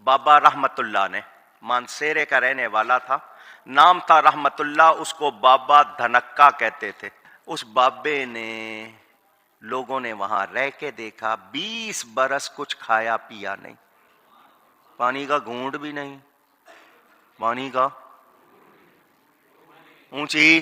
بابا رحمت اللہ نے مانسیرے کا رہنے والا تھا، نام تھا رحمت اللہ، اس کو بابا دھنکا کہتے تھے۔ اس بابے نے لوگوں نے وہاں رہ کے دیکھا 20 برس کچھ کھایا پیا نہیں، پانی کا گھونٹ بھی نہیں، پانی کا اونچی،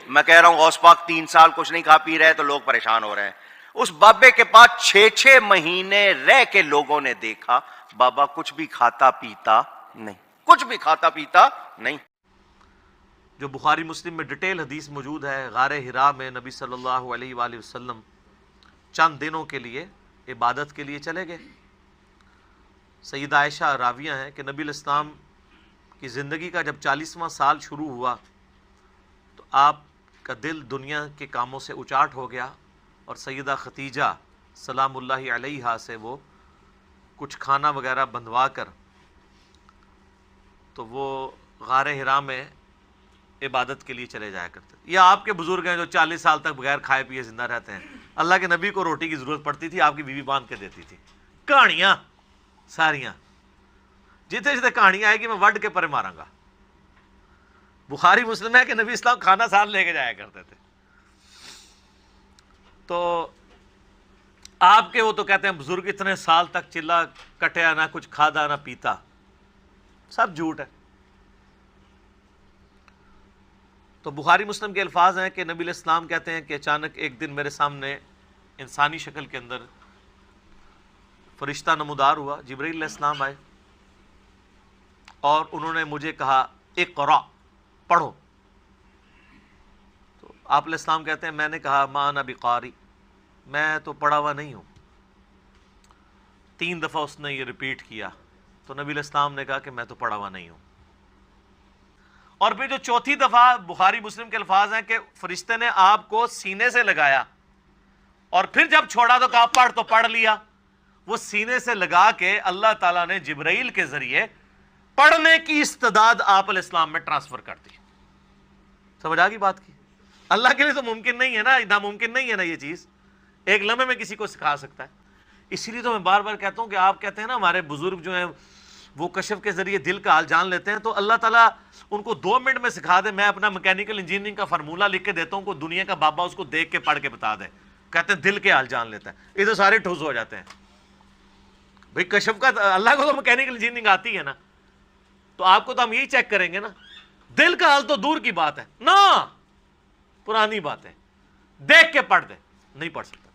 میں کہہ رہا ہوں غوث پاک 3 سال کچھ نہیں کھا پی رہے تو لوگ پریشان ہو رہے ہیں۔ اس بابے کے پاس 6 مہینے رہ کے لوگوں نے دیکھا بابا کچھ بھی کھاتا پیتا نہیں، کچھ بھی کھاتا پیتا نہیں۔ جو بخاری مسلم میں ڈیٹیل حدیث موجود ہے، غار حرا میں نبی صلی اللہ علیہ وآلہ وسلم چند دنوں کے لیے عبادت کے لیے چلے گئے۔ سیدہ عائشہ راویہ ہیں کہ نبی الاسلام کی زندگی کا جب 40واں سال شروع ہوا تو آپ کا دل دنیا کے کاموں سے اچاٹ ہو گیا، اور سیدہ ختیجہ سلام اللہ علیہا سے وہ کچھ کھانا وغیرہ بندھوا کر تو وہ غار حرا میں عبادت کے لیے چلے جایا کرتے تھے۔ یا آپ کے بزرگ ہیں جو 40 سال تک بغیر کھائے پیے زندہ رہتے ہیں، اللہ کے نبی کو روٹی کی ضرورت پڑتی تھی، آپ کی بیوی باندھ کے دیتی تھی۔ کہانیاں ساریاں، جتنے جتنے کہانی آئے گی میں وڈ کے پرے ماراں گا۔ بخاری مسلم ہے کہ نبی اسلام کھانا ساتھ لے کے جایا کرتے تھے۔ تو آپ کے وہ تو کہتے ہیں بزرگ اتنے سال تک چلا کٹیا نہ کچھ کھادا نہ پیتا، سب جھوٹ ہے۔ تو بخاری مسلم کے الفاظ ہیں کہ نبی علیہ السلام کہتے ہیں کہ اچانک ایک دن میرے سامنے انسانی شکل کے اندر فرشتہ نمودار ہوا، جبرائیل علیہ السلام آئے اور انہوں نے مجھے کہا اقرا، پڑھو۔ تو آپ علیہ السلام کہتے ہیں میں نے کہا ما انا بقاری، میں تو پڑھا ہوا نہیں ہوں۔ 3 دفعہ اس نے یہ ریپیٹ کیا تو نبی علیہ السلام نے کہا کہ میں تو پڑھا ہوا نہیں ہوں۔ اور پھر جو 4تھی دفعہ بخاری مسلم کے الفاظ ہیں کہ فرشتے نے آپ کو سینے سے لگایا اور پھر جب چھوڑا تو کہا پڑھ، تو پڑھ لیا۔ وہ سینے سے لگا کے اللہ تعالیٰ نے جبرائیل کے ذریعے پڑھنے کی استعداد آپ علیہ السلام میں ٹرانسفر کر دی۔ سمجھ آ گئی بات کی؟ اللہ کے لیے تو ممکن نہیں ہے نا، ناممکن نہیں ہے نا یہ چیز، ایک لمحے میں کسی کو سکھا سکتا ہے۔ اسی لیے تو میں بار بار کہتا ہوں کہ آپ کہتے ہیں نا ہمارے بزرگ جو ہیں وہ کشف کے ذریعے دل کا حال جان لیتے ہیں، تو اللہ تعالیٰ ان کو 2 منٹ میں سکھا دے۔ میں اپنا میکینیکل انجینئرنگ کا فارمولہ لکھ کے دیتا ہوں کو دنیا کا بابا اس کو دیکھ کے پڑھ کے بتا دے، کہتے ہیں دل کے حال جان لیتا ہے۔ یہ تو سارے ٹھوس ہو جاتے ہیں بھئی، کشف کا اللہ کو تو میکینیکل انجینئرنگ آتی ہے نا، تو آپ کو تو ہم یہی چیک کریں گے نا، دل کا حال تو دور کی بات ہے نا، پرانی بات ہے، دیکھ کے پڑھ دے، نہیں پڑھ سکتا۔